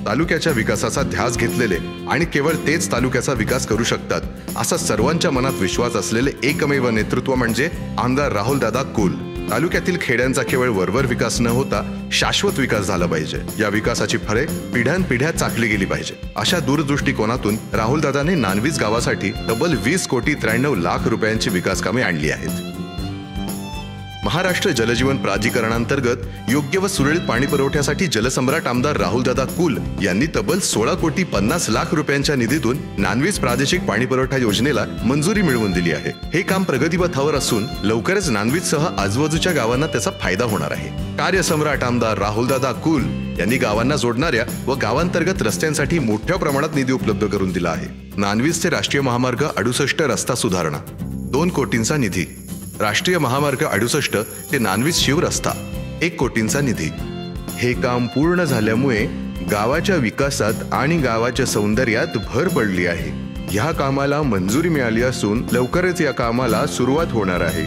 तालुक्याच्या विकासाचा ध्यास घेतलेले आणि केवळ तेच तालुक्याचा विकास करू शकतात असा सर्वांच्या मनात विश्वास असलेले एकमेव नेतृत्व म्हणजे आमदार राहुलदादा कुल। तालुक्यातील खेड्यांचा केवळ वरवर विकास न होता शाश्वत विकास झाला पाहिजे। या विकासाची फळे पिढ्यानपिढ्या चाखली गेली पाहिजे अशा दूरदृष्टिकोनातून राहुलदादांनी नानवीज गावासाठी तब्बल 20,93,00,000 रुपयांची विकास कामे आणली आहेत। महाराष्ट्र जलजीवन प्राधिकरणांतर्गत योग्य व सुरळीत पाणी पुरवठ्यासाठी जलसम्राट आमदार राहुलदादा कुल यांनी तब्बल 16,50,00,000 रुपयांच्या निधीतून नानवीज प्रादेशिक पाणी पुरवठा योजनेला मंजुरी मिळवून दिली आहे। हे काम प्रगतीपथावर असून लवकरच नानवीजसह आजूबाजूच्या गावांना त्याचा फायदा होणार आहे। कार्यसम्राट आमदार राहुलदादा कुल यांनी गावांना जोडणाऱ्या व गावांतर्गत रस्त्यांसाठी मोठ्या प्रमाणात निधी उपलब्ध करून दिला आहे। नानवीज ते राष्ट्रीय महामार्ग 68 रस्ता सुधारणा 2 कोटींचा निधी, राष्ट्रीय महामार्ग 68 ते नानवीज शिव रस्ता 1 कोटींचा निधी। हे काम पूर्ण झाल्यामुळे गावाच्या विकासात आणि गावाच्या सौंदर्यात भर पडली आहे। या कामाला मंजुरी मिळाली असून लवकरच या कामाला सुरुवात होणार आहे।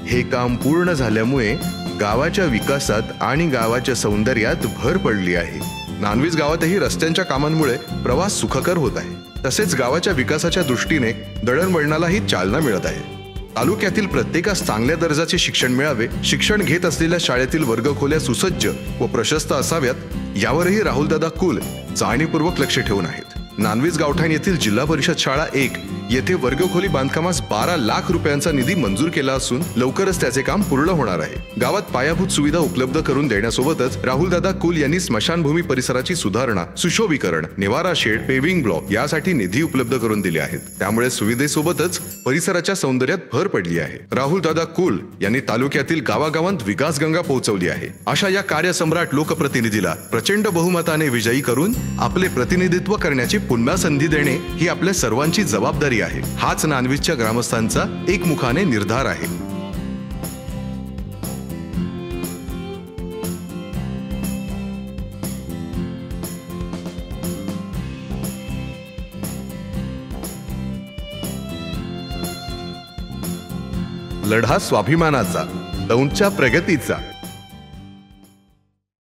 हे काम पूर्ण झाल्यामुळे गावाच्या विकासात आणि गावाच्या सौंदर्यात भर पडली आहे। नानवीज गावातही रस्त्यांच्या कामांमुळे प्रवास सुखकर होत आहे। तसेच गावाच्या विकासाच्या दृष्टीने दळणवळणालाही चालना मिळत आहे। तालुक्यातील प्रत्येकास चांगल्या दर्जाचे शिक्षण मिळावे, शिक्षण घेत असलेल्या शाळेतील वर्गखोल्या सुसज्ज व प्रशस्त असाव्यात यावरही राहुलदादा कुल जाणीवपूर्वक लक्ष ठेवून आहेत। नानवीज गावठाण येथील जिल्हा परिषद शाळा 1 येथे वर्गखोली बांधकामास 12 लाख रुपयांचा निधी मंजूर केला असून लवकरच त्याचे काम पूर्ण होणार आहे। गावात पायाभूत सुविधा उपलब्ध करून देण्यासोबतच राहुलदादा कुल यांनी स्मशानभूमी परिसराची सुधारणा, सुशोभीकरण, निवारा शेड, पेव्हिंग ब्लॉक यासाठी निधी उपलब्ध करून दिले आहेत। त्यामुळे सुविधेसोबतच परिसराच्या सौंदर्यात भर पडली आहे। राहुलदादा कुल यांनी तालुक्यातील गावागावांत विकास गंगा पोहोचवली आहे। अशा या कार्यसम्राट लोकप्रतिनिधीला प्रचंड बहुमताने विजयी करून आपले प्रतिनिधित्व करण्याची पुन्हा संधी देणे ही आपल्या सर्वांची जबाबदारी आहे। हाच नानवीजच्या ग्रामस्थांचा एकमुखाने निर्धार आहे। लढा स्वाभिमानाचा, दौंडच्या प्रगतीचा।